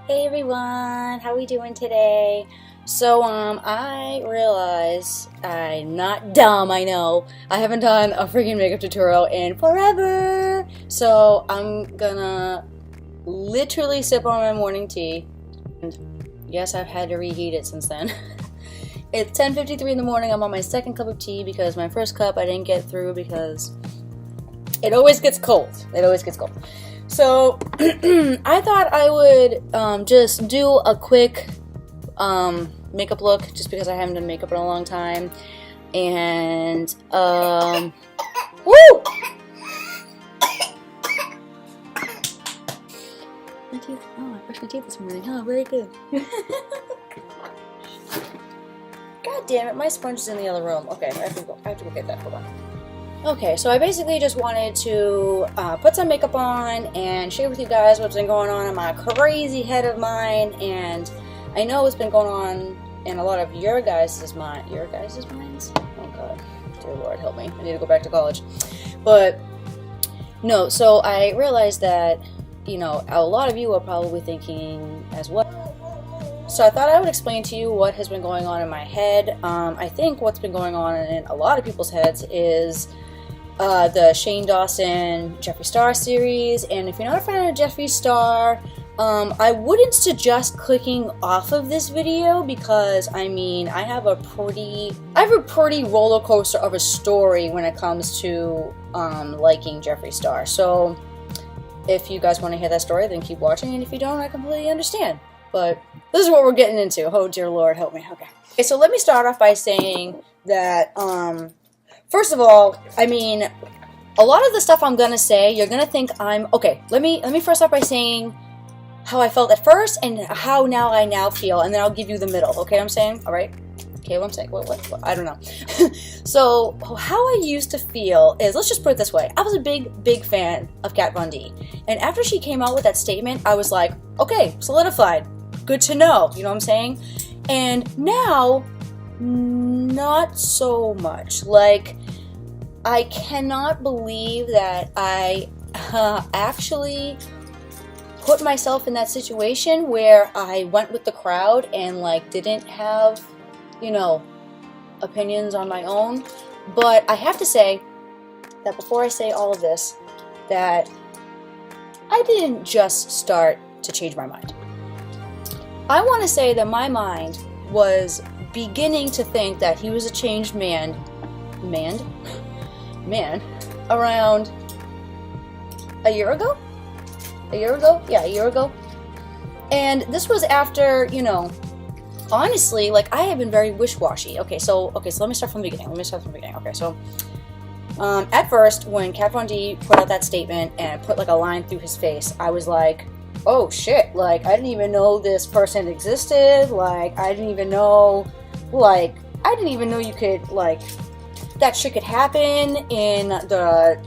Hey everyone, how we doing today? So I realize I'm not dumb, I know. I haven't done a freaking makeup tutorial in forever. So I'm gonna literally sip on my morning tea. And yes, I've had to reheat it since then. It's 10:53 in the morning. I'm on my second cup of tea because my first cup I didn't get through because it always gets cold. It always gets cold. So I thought I would just do a quick makeup look just because I haven't done makeup in a long time. And woo! My teeth. Oh, I brushed my teeth this morning. Oh, very good. God damn it, my sponge is in the other room. Okay, I have to go get that. Hold on. Okay, so I basically just wanted to put some makeup on and share with you guys what's been going on in my crazy head of mine, and I know it's been going on in a lot of your guys' minds. Your guys' minds? Oh god, dear Lord, help me. I need to go back to college. But no, so I realized that, you know, a lot of you are probably thinking as well. So I thought I would explain to you what has been going on in my head. I think what's been going on in a lot of people's heads is the Shane Dawson Jefree Star series, and if you're not a fan of Jefree Star, I wouldn't suggest clicking off of this video because I mean I have a pretty roller coaster of a story when it comes to liking Jefree Star. So if you guys want to hear that story, then keep watching, and if you don't, I completely understand. But this is what we're getting into. Oh dear Lord, help me. Okay, so let me start off by saying that first of all, I mean, a lot of the stuff I'm gonna say, you're gonna think I'm okay. Let me first start by saying how I felt at first and how I now feel, and then I'll give you the middle. Okay, what I'm saying? All right. Okay, what I'm saying? What? I don't know. So how I used to feel is, let's just put it this way: I was a big fan of Kat Von D, and after she came out with that statement, I was like, okay, solidified. Good to know. You know what I'm saying? And now, not so much. Like, I cannot believe that I actually put myself in that situation where I went with the crowd and like didn't have, you know, opinions on my own. But I have to say that before I say all of this, that I didn't just start to change my mind. I want to say that my mind was beginning to think that he was a changed man around a year ago? Yeah, a year ago. And this was after, you know, honestly, like, I have been very wish-washy. Okay, so let me start from the beginning. Okay, so at first, when Kat Von D put out that statement and put like a line through his face, I was like, oh shit, like, I didn't even know this person existed. Like, I didn't even know you could, like, that shit could happen in the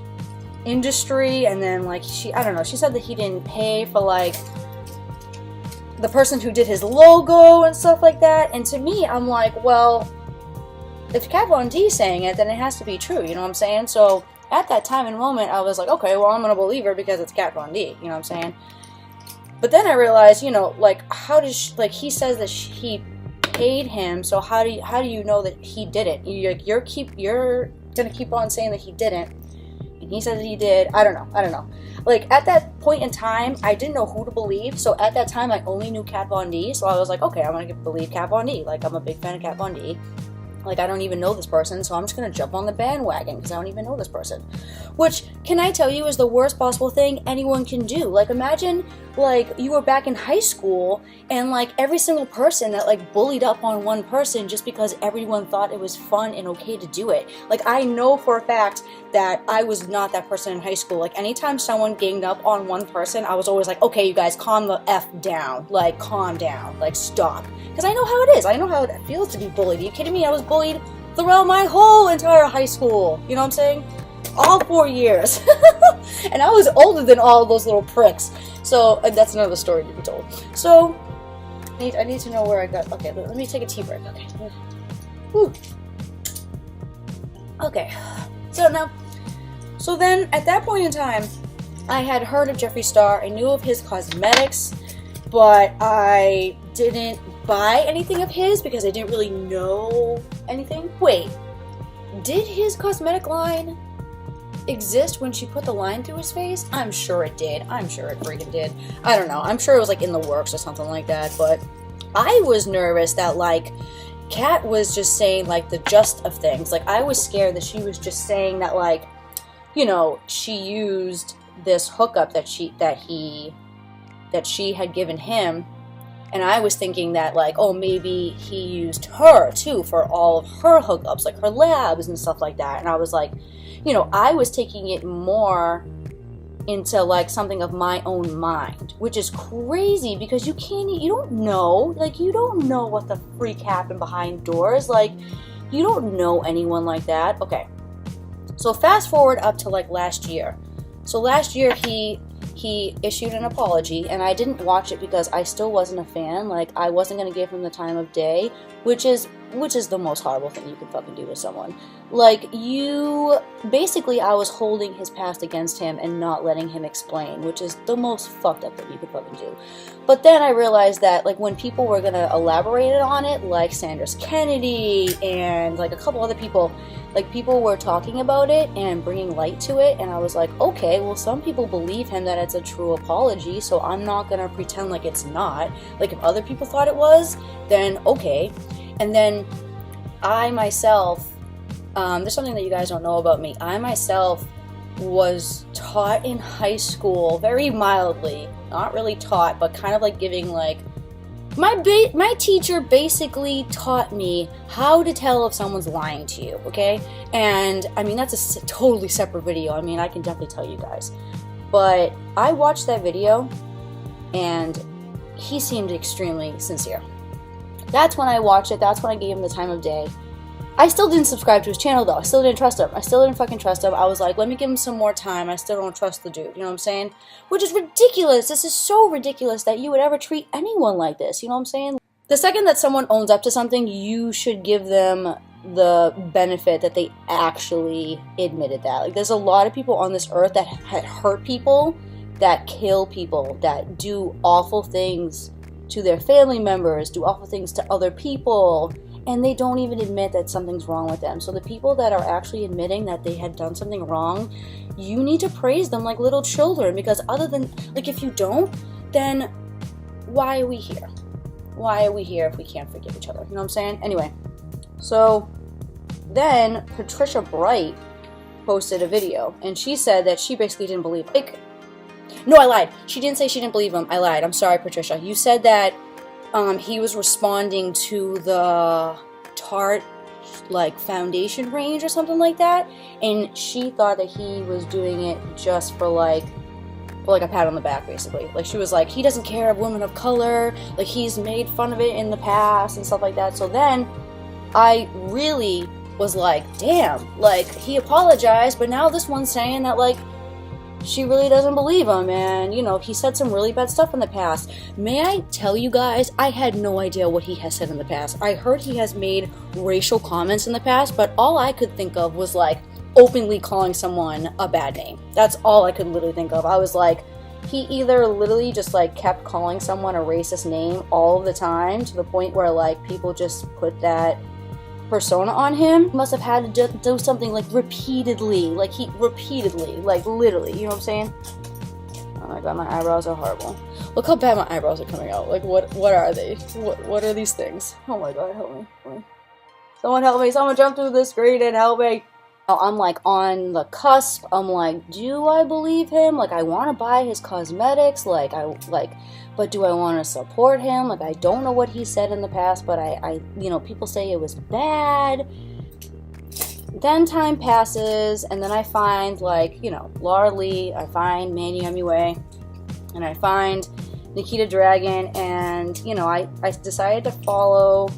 industry. And then, like, I don't know, she said that he didn't pay for, like, the person who did his logo and stuff like that. And to me, I'm like, well, if Kat Von D's saying it, then it has to be true, you know what I'm saying? So at that time and moment, I was like, okay, well, I'm gonna believe her because it's Kat Von D, you know what I'm saying? But then I realized, you know, like, how does she, like, he says that he paid him, so how do you know that he didn't? You're gonna keep on saying that he didn't, and he says that he did. I don't know. Like, at that point in time, I didn't know who to believe. So at that time, I only knew Kat Von D. So I was like, okay, I'm gonna believe Kat Von D. Like, I'm a big fan of Kat Von D. Like, I don't even know this person, so I'm just gonna jump on the bandwagon because I don't even know this person. Which, can I tell you, is the worst possible thing anyone can do. Like, imagine, like, you were back in high school and, like, every single person that, like, bullied up on one person just because everyone thought it was fun and okay to do it. Like, I know for a fact that I was not that person in high school. Like, anytime someone ganged up on one person, I was always like, okay, you guys, calm the F down. Like, calm down. Like, stop. Because I know how it is. I know how it feels to be bullied. Are you kidding me? I was bullied throughout my whole entire high school. You know what I'm saying? All 4 years. And I was older than all of those little pricks. So, and that's another story to be told. So, I need to know where I got. Okay, let me take a tea break. Okay. Whew. Okay. So then, at that point in time, I had heard of Jefree Star. I knew of his cosmetics. but I didn't buy anything of his because I didn't really know anything. Wait, did his cosmetic line exist when she put the line through his face? I'm sure it did. I'm sure it freaking did. I don't know. I'm sure it was like in the works or something like that, but I was nervous that like Kat was just saying like the gist of things. Like I was scared that she was just saying that like, you know, she used this hookup that she had given him, and I was thinking that like, oh, maybe he used her too for all of her hookups, like her labs and stuff like that. And I was like, you know, I was taking it more into like something of my own mind, which is crazy because you don't know what the freak happened behind doors. Like, you don't know anyone like that. Okay, so fast forward up to like last year. So last year he issued an apology, and I didn't watch it because I still wasn't a fan. Like, I wasn't gonna give him the time of day, which is the most horrible thing you can fucking do to someone. Like, I was holding his past against him and not letting him explain, which is the most fucked up thing you could fucking do. But then I realized that, like, when people were gonna elaborate on it, like Sanders Kennedy and, like, a couple other people, like, people were talking about it and bringing light to it, and I was like, okay, well, some people believe him that it's a true apology, so I'm not gonna pretend like it's not. Like, if other people thought it was, then okay. And then I myself, there's something that you guys don't know about me. I myself was taught in high school, very mildly, not really taught, but kind of like giving like, my teacher basically taught me how to tell if someone's lying to you, okay? And, I mean, that's a totally separate video. I mean, I can definitely tell you guys. But I watched that video, and he seemed extremely sincere. That's when I watched it. That's when I gave him the time of day. I still didn't subscribe to his channel, though. I still didn't trust him. I still didn't fucking trust him. I was like, let me give him some more time. I still don't trust the dude. You know what I'm saying? Which is ridiculous. This is so ridiculous that you would ever treat anyone like this. You know what I'm saying? The second that someone owns up to something, you should give them the benefit that they actually admitted that. Like, there's a lot of people on this earth that had hurt people, that kill people, that do awful things to their family members, do awful things to other people, and they don't even admit that something's wrong with them. So the people that are actually admitting that they had done something wrong, you need to praise them like little children, because other than, like, if you don't, then why are we here? Why are we here if we can't forgive each other? You know what I'm saying? Anyway, so then Patricia Bright posted a video, and she said that she basically didn't believe it. Like, no, I lied. She didn't say she didn't believe him. I lied. I'm sorry, Patricia. You said that he was responding to the Tarte, like, foundation range or something like that, and she thought that he was doing it just for like a pat on the back, basically. Like, she was like, he doesn't care of women of color, like, he's made fun of it in the past and stuff like that. So then I really was like, damn, like, he apologized, but now this one's saying that, like, she really doesn't believe him, and, you know, he said some really bad stuff in the past. May I tell you guys, I had no idea what he has said in the past. I heard he has made racial comments in the past, but all I could think of was, like, openly calling someone a bad name. That's all I could literally think of. I was like, he either literally just, like, kept calling someone a racist name all the time, to the point where, like, people just put that persona on him. He must have had to do something, like, repeatedly, like, literally, you know what I'm saying? Oh my god, my eyebrows are horrible. Look how bad my eyebrows are coming out. Like, what are they? What are these things? Oh my god, help me. Someone help me. Someone jump through the screen and help me. I'm, like, on the cusp. I'm like, do I believe him? Like, I want to buy his cosmetics. But do I want to support him? Like, I don't know what he said in the past, but I you know, people say it was bad. Then time passes, and then I find, like, you know, Loreal, I find Manny MUA, and I find Nikita Dragon, and, you know, I decided to follow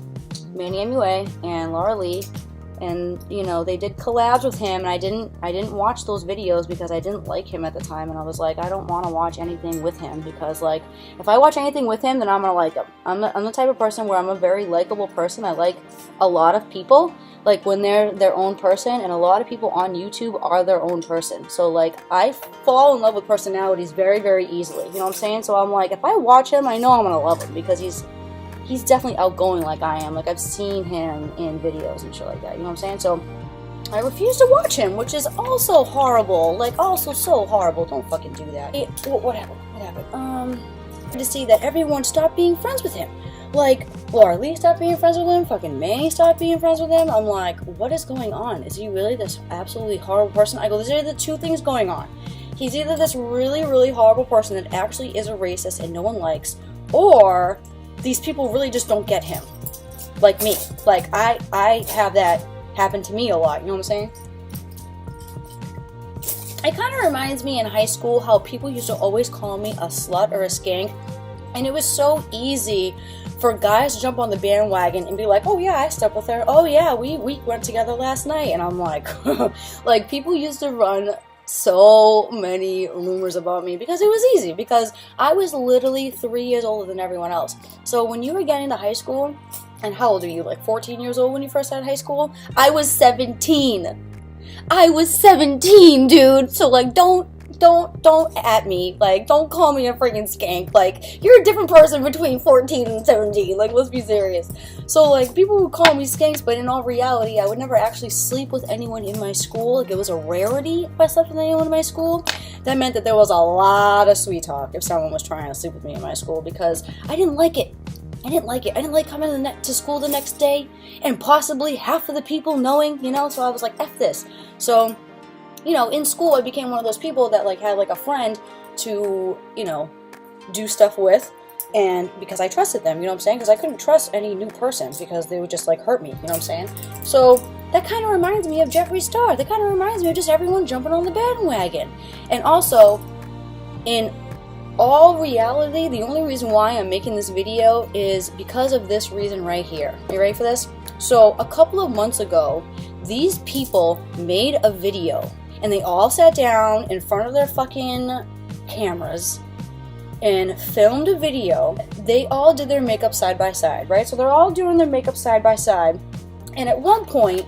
Manny MUA and Loreal, and you know, they did collabs with him, and I didn't watch those videos because I didn't like him at the time, and I was like, I don't want to watch anything with him, because like if I watch anything with him, then I'm gonna like him. I'm the type of person where I'm a very likable person. I like a lot of people, like when they're their own person, and a lot of people on YouTube are their own person. So like I fall in love with personalities very, very easily, you know what I'm saying? So I'm like, if I watch him, I know I'm gonna love him, because he's definitely outgoing like I am. Like I've seen him in videos and shit like that, you know what I'm saying? So I refuse to watch him, which is also horrible. Like also so horrible. Don't fucking do that. What happened? What happened? To see that everyone stopped being friends with him. Like, Loreal stopped being friends with him, fucking May stopped being friends with him. I'm like, what is going on? Is he really this absolutely horrible person? I go, there's either two things going on. He's either this really, really horrible person that actually is a racist and no one likes, or these people really just don't get him. Like me. Like, I have that happen to me a lot, you know what I'm saying? It kind of reminds me in high school how people used to always call me a slut or a skank, and it was so easy for guys to jump on the bandwagon and be like, oh yeah, I slept with her, oh yeah, we went together last night, and I'm like, like people used to run so many rumors about me because it was easy, because I was literally 3 years older than everyone else. So when you were getting to high school, and how old are you, like 14 years old when you first started high school? I was 17. I was 17, dude. So like, don't at me. Like, don't call me a freaking skank. Like, you're a different person between 14 and 17. Like, let's be serious. So like, people would call me skanks, but in all reality, I would never actually sleep with anyone in my school. Like, it was a rarity if I slept with anyone in my school. That meant that there was a lot of sweet talk if someone was trying to sleep with me in my school, because I didn't like it. I didn't like it. I didn't like coming to school the next day and possibly half of the people knowing, you know, so I was like, F this. So, you know, in school I became one of those people that like had like a friend to, you know, do stuff with, and because I trusted them, you know what I'm saying? Because I couldn't trust any new person because they would just like hurt me, you know what I'm saying? So that kind of reminds me of Jefree Star. That kind of reminds me of just everyone jumping on the bandwagon. And also, in all reality, the only reason why I'm making this video is because of this reason right here. Are you ready for this? So a couple of months ago, these people made a video, and they all sat down in front of their fucking cameras and filmed a video. They all did their makeup side by side, right? So they're all doing their makeup side by side, and at one point,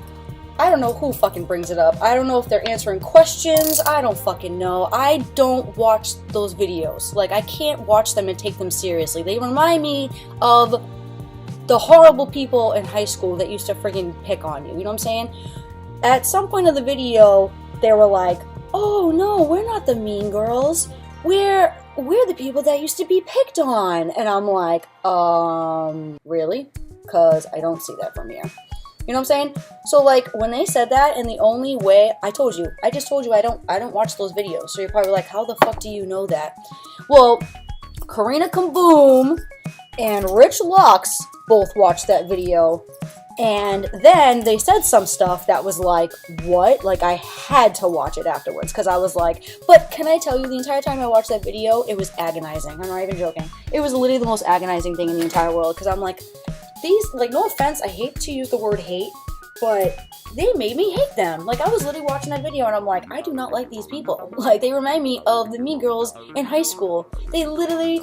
I don't know who fucking brings it up. I don't know if they're answering questions. I don't fucking know. I don't watch those videos. Like, I can't watch them and take them seriously. They remind me of the horrible people in high school that used to freaking pick on you. You know what I'm saying? At some point of the video, they were like, oh no, we're not the mean girls. We're the people that used to be picked on. And I'm like, really? Because I don't see that from here. You know what I'm saying? So like, when they said that, and the only way, I just told you I don't watch those videos. So you're probably like, how the fuck do you know that? Well, Karina Kaboom and Rich Lux both watched that video, and then they said some stuff that was like, what? Like, I had to watch it afterwards, because I was like, but can I tell you, the entire time I watched that video, it was agonizing. I'm not even joking. It was literally the most agonizing thing in the entire world, because I'm like, these, like, no offense, I hate to use the word hate, but they made me hate them. Like, I was literally watching that video and I'm like, I do not like these people. Like, they remind me of the mean girls in high school. They literally,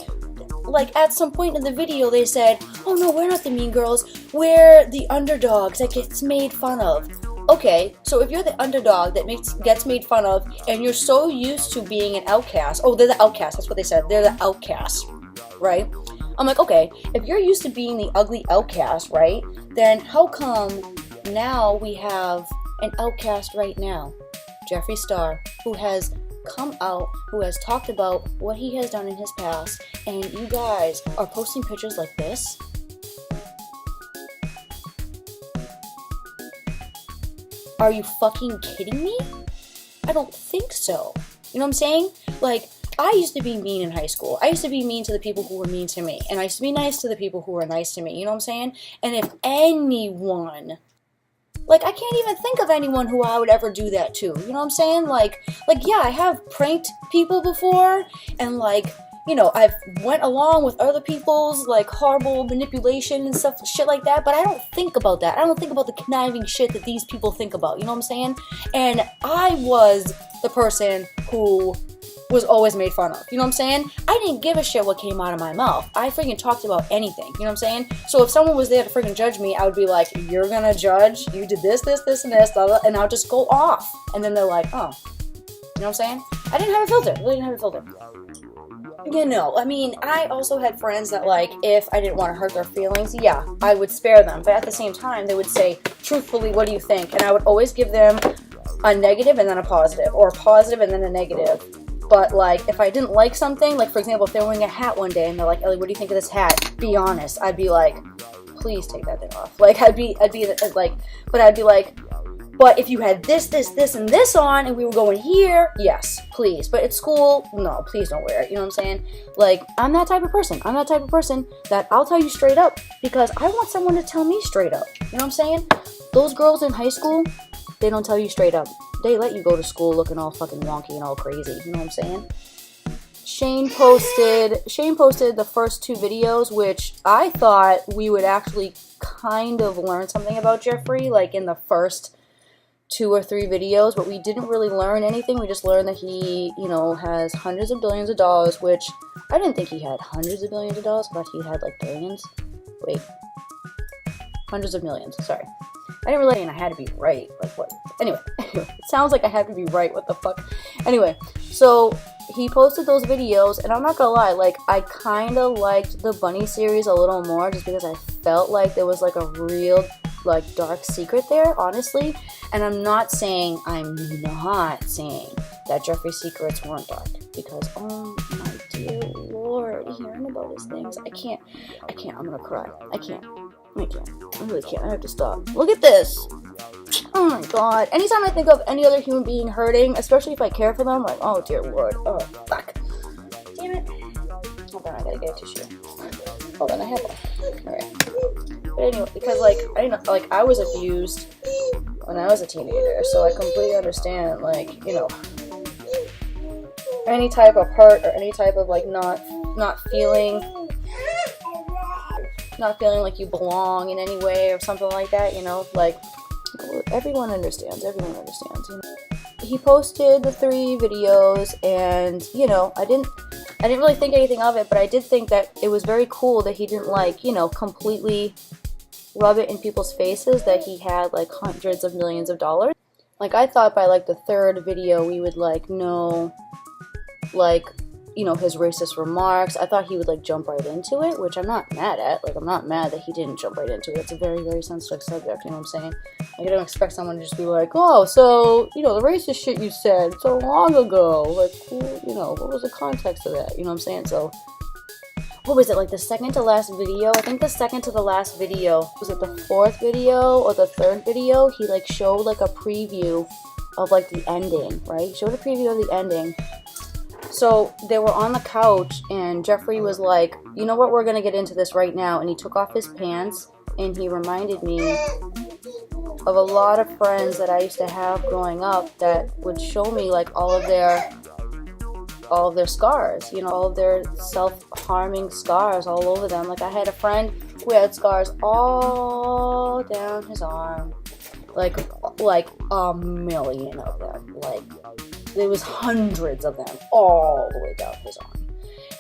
like, at some point in the video they said, oh no, we're not the mean girls, we're the underdogs that gets made fun of. Okay, so if you're the underdog that gets made fun of, and you're so used to being an outcast, oh, they're the outcast, that's what they said, they're the outcasts, right? I'm like, okay, if you're used to being the ugly outcast, right, then how come now we have an outcast right now, Jefree Star, who has come out, who has talked about what he has done in his past, and you guys are posting pictures like this? Are you fucking kidding me? I don't think so. You know what I'm saying? Like, I used to be mean in high school. I used to be mean to the people who were mean to me. And I used to be nice to the people who were nice to me. You know what I'm saying? And if anyone, like, I can't even think of anyone who I would ever do that to. You know what I'm saying? Like, yeah, I have pranked people before. And, like, you know, I've went along with other people's like horrible manipulation and stuff, shit like that, but I don't think about that. I don't think about the conniving shit that these people think about, you know what I'm saying? And I was the person who was always made fun of, you know what I'm saying? I didn't give a shit what came out of my mouth. I freaking talked about anything, you know what I'm saying? So if someone was there to freaking judge me, I would be like, you're gonna judge, you did this, this, this, and this, blah, blah, and I'll just go off. And then they're like, oh, you know what I'm saying? I didn't have a filter, really didn't have a filter. You know, I mean, I also had friends that, like, if I didn't want to hurt their feelings, yeah, I would spare them. But at the same time, they would say, truthfully, what do you think? And I would always give them a negative and then a positive, or a positive and then a negative. But, like, if I didn't like something, like, for example, if they were wearing a hat one day and they're like, Ellie, what do you think of this hat? Be honest. I'd be like, please take that thing off. Like, I'd be like, but I'd be like, but if you had this, this, this, and this on, and we were going here, yes, please. But at school, no, please don't wear it. You know what I'm saying? Like, I'm that type of person. I'm that type of person that I'll tell you straight up because I want someone to tell me straight up. You know what I'm saying? Those girls in high school, they don't tell you straight up. They let you go to school looking all fucking wonky and all crazy. You know what I'm saying? Shane posted the first 2 videos, which I thought we would actually kind of learn something about Jeffree, like in the first 2 or 3 videos, but we didn't really learn anything. We just learned that he, you know, has hundreds of billions of dollars, which I didn't think he had hundreds of billions of dollars. I thought he had like billions. Wait. Hundreds of millions, sorry. I didn't really, and I had to be right. Like what? Anyway, it sounds like I had to be right. What the fuck? Anyway, so he posted those videos, and I'm not gonna lie, like, I kind of liked the bunny series a little more just because I felt like there was like a real, like, dark secret there, honestly. And I'm not saying that Jeffree's secrets weren't dark, because oh my dear lord, hearing about his things, I can't, I'm gonna cry. I really can't, I have to stop. Look at this! Oh my god. Anytime I think of any other human being hurting, especially if I care for them, like, oh dear lord, oh fuck. Damn it. Hold on, I gotta get a tissue. Hold on, I have one. Alright. But anyway, because like, I was abused when I was a teenager, so I completely understand, like, you know, any type of hurt or any type of like not feeling like you belong in any way or something like that, you know, like, everyone understands, you know. He posted the 3 videos, and, you know, I didn't really think anything of it, but I did think that it was very cool that he didn't, like, you know, completely rub it in people's faces that he had, like, hundreds of millions of dollars. Like, I thought by, like, the 3rd video we would, like, know, like, you know, his racist remarks. I thought he would, like, jump right into it, which I'm not mad at. Like, I'm not mad that he didn't jump right into it. It's a very, very sensitive subject, you know what I'm saying? Like, I don't expect someone to just be like, oh, so, you know, the racist shit you said so long ago. Like, you know, what was the context of that? You know what I'm saying? So, what was it, like the second to last video? I think the second to the last video, was it the 4th video or the 3rd video? He, like, showed, like, a preview of, like, the ending, right? He showed a preview of the ending. So they were on the couch, and Jeffree was like, you know what, we're going to get into this right now. And he took off his pants, and he reminded me of a lot of friends that I used to have growing up that would show me, like, all of their scars, you know, all of their self-harming scars all over them. Like, I had a friend who had scars all down his arm, like a million of them, like, there was hundreds of them all the way down his arm.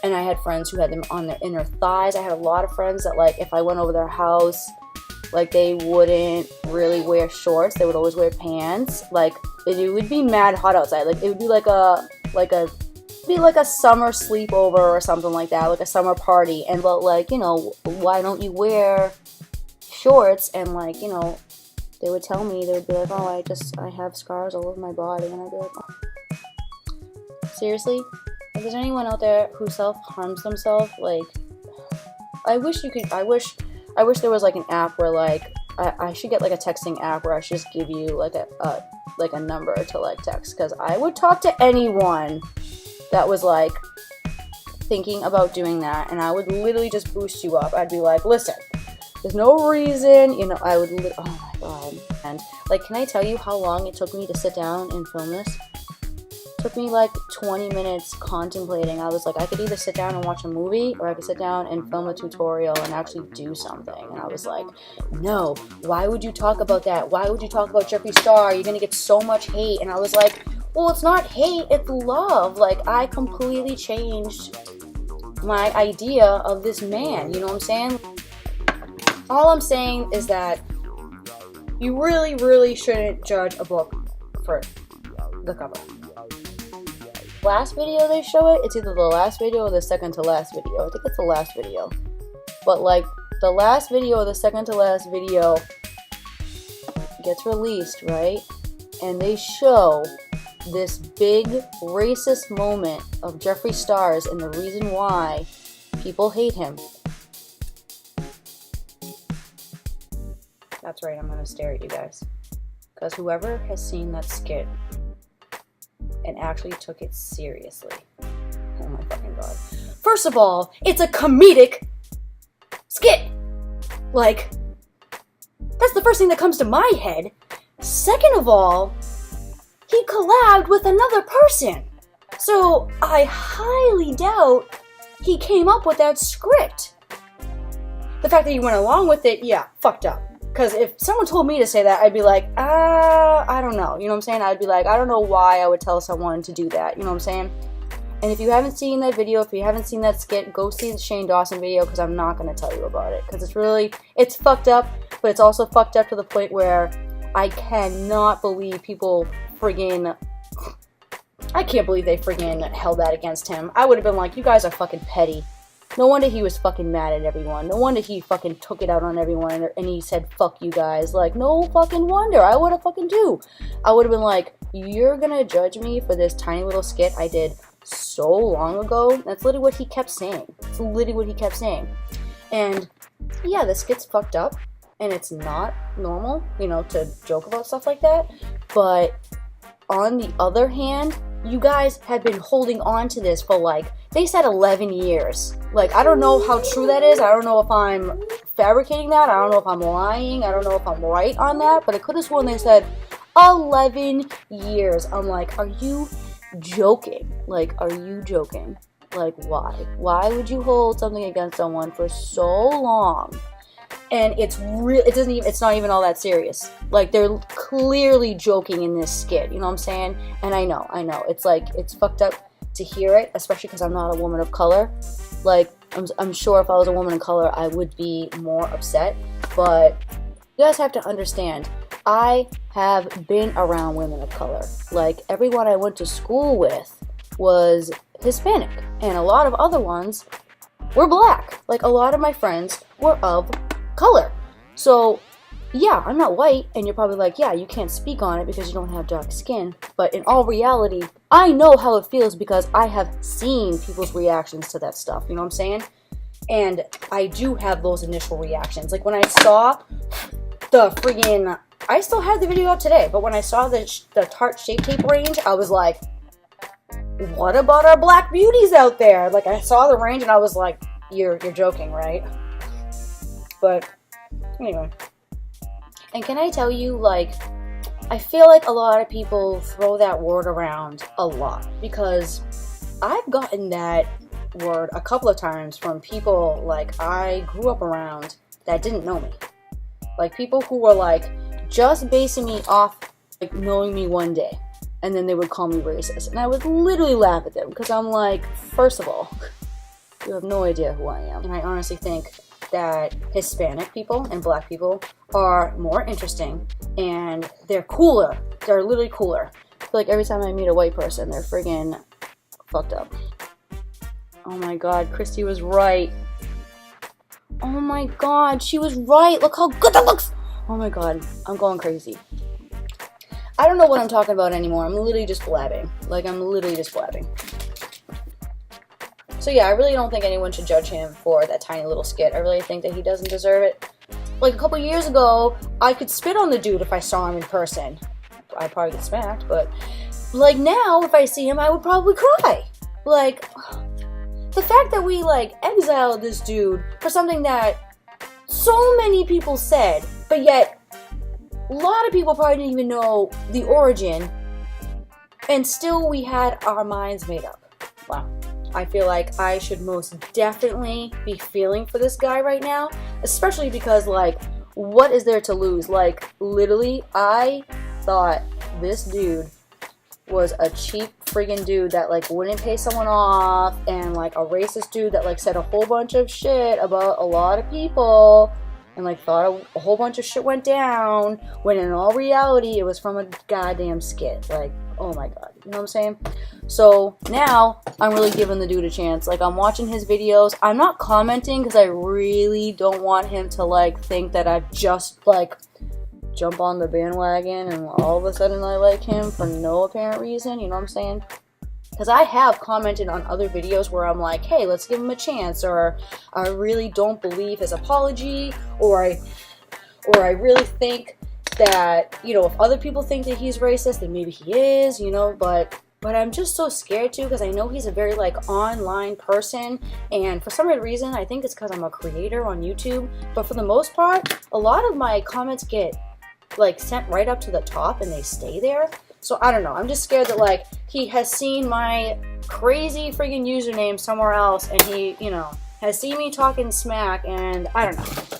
And I had friends who had them on their inner thighs. I had a lot of friends that, like, if I went over their house, like, they wouldn't really wear shorts. They would always wear pants. Like, it would be mad hot outside. Like, it would be like a summer sleepover or something like that, like a summer party. And, but, like, you know, why don't you wear shorts? And, like, you know, they would tell me, they would be like, oh, I have scars all over my body. And I'd be like, oh. Seriously? If there's anyone out there who self-harms themselves, like, I wish there was, like, an app where, like, I should get, like, a texting app where I should just give you, like, a number to, like, text, because I would talk to anyone that was, like, thinking about doing that, and I would literally just boost you up. I'd be like, listen, there's no reason, you know, oh my god. And, like, can I tell you how long it took me to sit down and film this? It took me like 20 minutes contemplating. I was like, I could either sit down and watch a movie, or I could sit down and film a tutorial and actually do something. And I was like, no, why would you talk about that? Why would you talk about Jefree Star? You're gonna get so much hate. And I was like, well, it's not hate, it's love. Like, I completely changed my idea of this man, you know what I'm saying? All I'm saying is that you really, really shouldn't judge a book for the cover. Last video they show it, it's either the last video or the second to last video. I think it's the last video. But like, the last video or the second to last video gets released, right? And they show this big racist moment of Jefree Star's and the reason why people hate him. That's right, I'm gonna stare at you guys. Because whoever has seen that skit and actually took it seriously. Oh my fucking god. First of all, it's a comedic skit. Like, that's the first thing that comes to my head. Second of all, he collabed with another person. So I highly doubt he came up with that script. The fact that he went along with it, yeah, fucked up. Because if someone told me to say that, I'd be like, I don't know. You know what I'm saying? I'd be like, I don't know why I would tell someone to do that. You know what I'm saying? And if you haven't seen that video, if you haven't seen that skit, go see the Shane Dawson video, because I'm not going to tell you about it. Because it's fucked up, but it's also fucked up to the point where I cannot believe people friggin', I can't believe they friggin' held that against him. I would have been like, you guys are fucking petty. No wonder he was fucking mad at everyone. No wonder he fucking took it out on everyone and he said, fuck you guys. Like, no fucking wonder. I would have fucking too. I would have been like, you're gonna judge me for this tiny little skit I did so long ago? That's literally what he kept saying. It's literally what he kept saying. And yeah, the skit's fucked up and it's not normal, you know, to joke about stuff like that. But on the other hand, you guys have been holding on to this for like, they said 11 years. Like, I don't know how true that is. I don't know if I'm fabricating that. I don't know if I'm lying. I don't know if I'm right on that. But I could have sworn they said 11 years. I'm like, are you joking? Like, are you joking? Like, why? Why would you hold something against someone for so long? And it's not even all that serious. Like, they're clearly joking in this skit, you know what I'm saying? And I know, it's like, it's fucked up to hear it, especially because I'm not a woman of color. Like, I'm sure if I was a woman of color, I would be more upset. But you guys have to understand, I have been around women of color. Like, everyone I went to school with was Hispanic, and a lot of other ones were black. Like, a lot of my friends were of color. So yeah, I'm not white, and you're probably like, yeah, you can't speak on it because you don't have dark skin. But in all reality, I know how it feels because I have seen people's reactions to that stuff, you know what I'm saying? And I do have those initial reactions. Like, when I saw the friggin', I still have the video up today, but when I saw the Tarte Shape Tape range, I was like, what about our black beauties out there? Like, I saw the range and I was like, you're joking, right? But anyway. And can I tell you, like, I feel like a lot of people throw that word around a lot, because I've gotten that word a couple of times from people like I grew up around that didn't know me. Like, people who were like just basing me off like knowing me one day, and then they would call me racist, and I would literally laugh at them because I'm like, first of all, you have no idea who I am. And I honestly think that Hispanic people and black people are more interesting, and they're cooler. They're literally cooler. I feel like every time I meet a white person, they're friggin' fucked up. Oh my god, Christy was right. Oh my god, she was right. Look how good that looks. Oh my god, I'm going crazy. I don't know what I'm talking about anymore. I'm literally just blabbing. Like, I'm literally just blabbing. So yeah, I really don't think anyone should judge him for that tiny little skit. I really think that he doesn't deserve it. Like, a couple years ago, I could spit on the dude if I saw him in person. I'd probably get smacked, but like, now, if I see him, I would probably cry. Like, the fact that we, like, exiled this dude for something that so many people said, but yet a lot of people probably didn't even know the origin. And still we had our minds made up. Wow. I feel like I should most definitely be feeling for this guy right now, especially because, like, what is there to lose? Like, literally, I thought this dude was a cheap friggin' dude that, like, wouldn't pay someone off, and, like, a racist dude that, like, said a whole bunch of shit about a lot of people, and, like, thought a whole bunch of shit went down, when in all reality, it was from a goddamn skit. Like, oh my god, you know what I'm saying? So now I'm really giving the dude a chance. Like, I'm watching his videos. I'm not commenting because I really don't want him to, like, think that I've just, like, jump on the bandwagon and all of a sudden I like him for no apparent reason, you know what I'm saying? Because I have commented on other videos where I'm like, hey, let's give him a chance, or I really don't believe his apology, or I really think that, you know, if other people think that he's racist, then maybe he is, you know, but I'm just so scared too, because I know he's a very, like, online person, and for some reason, I think it's because I'm a creator on YouTube, but for the most part, a lot of my comments get, like, sent right up to the top and they stay there. So I don't know, I'm just scared that, like, he has seen my crazy friggin' username somewhere else, and he, you know, has seen me talking smack, and I don't know.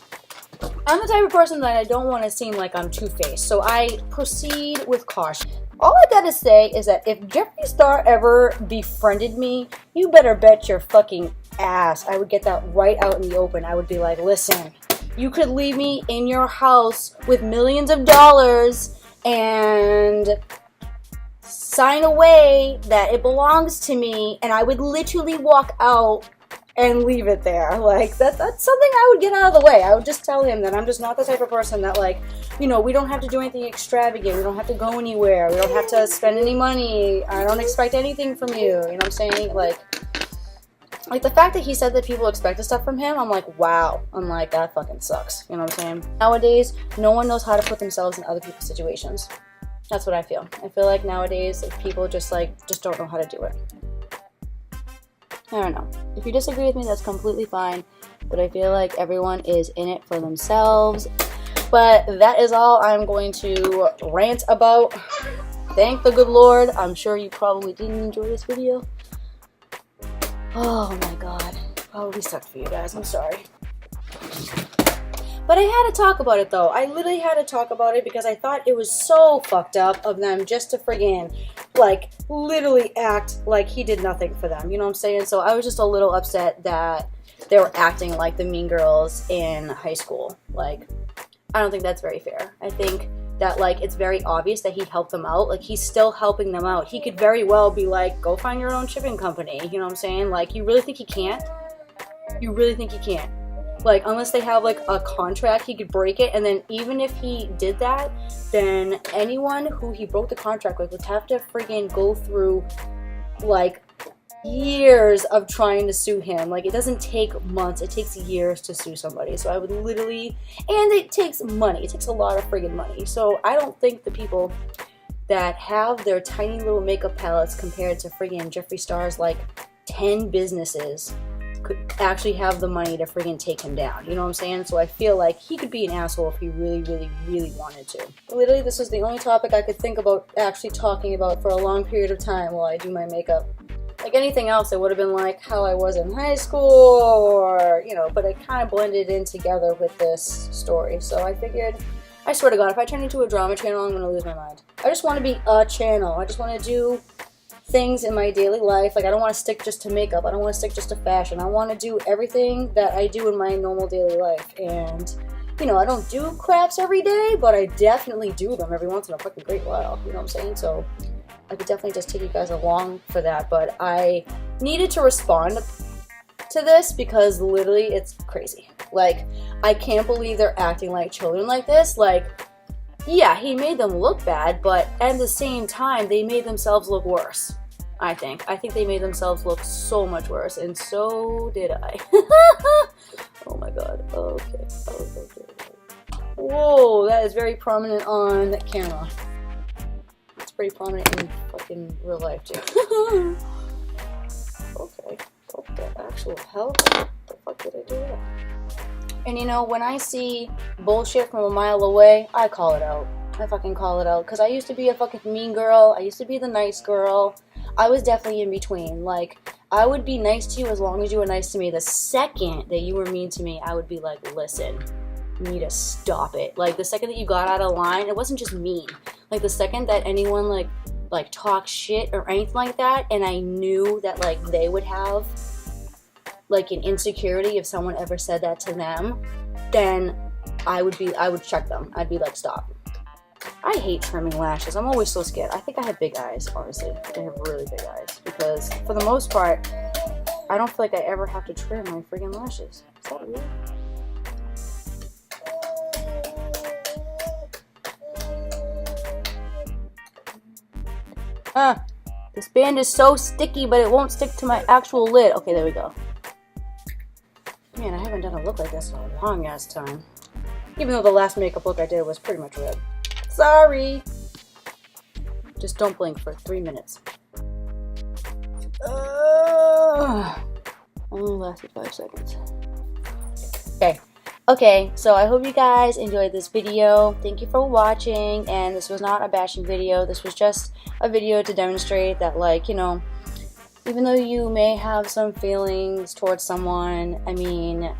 I'm the type of person that I don't want to seem like I'm two-faced, so I proceed with caution. All I gotta say is that if Jefree Star ever befriended me, you better bet your fucking ass I would get that right out in the open. I would be like, listen, you could leave me in your house with millions of dollars and sign away that it belongs to me, and I would literally walk out and leave it there. Like, that's something I would get out of the way. I would just tell him that I'm just not the type of person that, like, you know, we don't have to do anything extravagant. We don't have to go anywhere. We don't have to spend any money. I don't expect anything from you. You know what I'm saying? Like the fact that he said that people expected stuff from him, I'm like, wow. I'm like, that fucking sucks. You know what I'm saying? Nowadays, no one knows how to put themselves in other people's situations. That's what I feel. I feel like nowadays, like, people just don't know how to do it. I don't know. If you disagree with me, that's completely fine. But I feel like everyone is in it for themselves. But that is all I'm going to rant about. Thank the good Lord. I'm sure you probably didn't enjoy this video. Oh my god. Probably sucked for you guys. I'm sorry. But I had to talk about it, though. I literally had to talk about it because I thought it was so fucked up of them just to friggin', like, literally act like he did nothing for them. You know what I'm saying? So I was just a little upset that they were acting like the mean girls in high school. Like, I don't think that's very fair. I think that, like, it's very obvious that he helped them out. Like, he's still helping them out. He could very well be like, go find your own shipping company. You know what I'm saying? Like, you really think he can't? You really think he can't? Like, unless they have, like, a contract, he could break it, and then even if he did that, then anyone who he broke the contract with would have to friggin' go through, like, years of trying to sue him. Like, it doesn't take months, it takes years to sue somebody. So I would literally, and it takes money, it takes a lot of friggin' money. So I don't think the people that have their tiny little makeup palettes compared to friggin' Jefree Star's, like, 10 businesses could actually have the money to friggin' take him down. You know what I'm saying? So I feel like he could be an asshole if he really, really, really wanted to. Literally, this is the only topic I could think about actually talking about for a long period of time while I do my makeup. Like, anything else, it would have been like how I was in high school, or, you know, but it kind of blended in together with this story. So I figured, I swear to God, if I turn into a drama channel, I'm going to lose my mind. I just want to be a channel. I just want to do things in my daily life. Like, I don't want to stick just to makeup. I don't want to stick just to fashion. I want to do everything that I do in my normal daily life. And, you know, I don't do craps every day, but I definitely do them every once in a fucking great while. You know what I'm saying? So I could definitely just take you guys along for that. But I needed to respond to this because literally it's crazy. Like, I can't believe they're acting like children like this. Like, yeah, he made them look bad, but at the same time, they made themselves look worse, I think. I think they made themselves look so much worse, and so did I. Oh my god. Okay. Whoa, that is very prominent on camera. It's pretty prominent in fucking real life, too. Okay. What the actual hell? What the fuck did I do that? And you know, when I see bullshit from a mile away, I call it out. I fucking call it out. Because I used to be a fucking mean girl. I used to be the nice girl. I was definitely in between. Like, I would be nice to you as long as you were nice to me. The second that you were mean to me, I would be like, listen, you need to stop it. Like, the second that you got out of line, it wasn't just mean. Like, the second that anyone, like talk shit or anything like that, and I knew that, like, they would have, like, an insecurity if someone ever said that to them, then I would check them. I'd be like, stop. I hate trimming lashes. I'm always so scared. I think I have big eyes, honestly. I think I have really big eyes, because for the most part, I don't feel like I ever have to trim my friggin' lashes. Is that weird? This band is so sticky, but it won't stick to my actual lid. Okay, there we go. Man, I haven't done a look like this in a long ass time. Even though the last makeup look I did was pretty much red. Sorry! Just don't blink for 3 minutes. Only lasted 5 seconds. Okay, so I hope you guys enjoyed this video. Thank you for watching, and this was not a bashing video. This was just a video to demonstrate that, like, you know, even though you may have some feelings towards someone, I mean,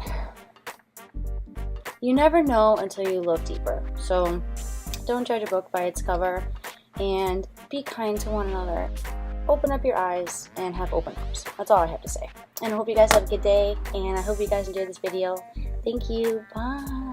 you never know until you look deeper. So don't judge a book by its cover, and be kind to one another. Open up your eyes and have open arms. That's all I have to say. And I hope you guys have a good day, and I hope you guys enjoyed this video. Thank you. Bye.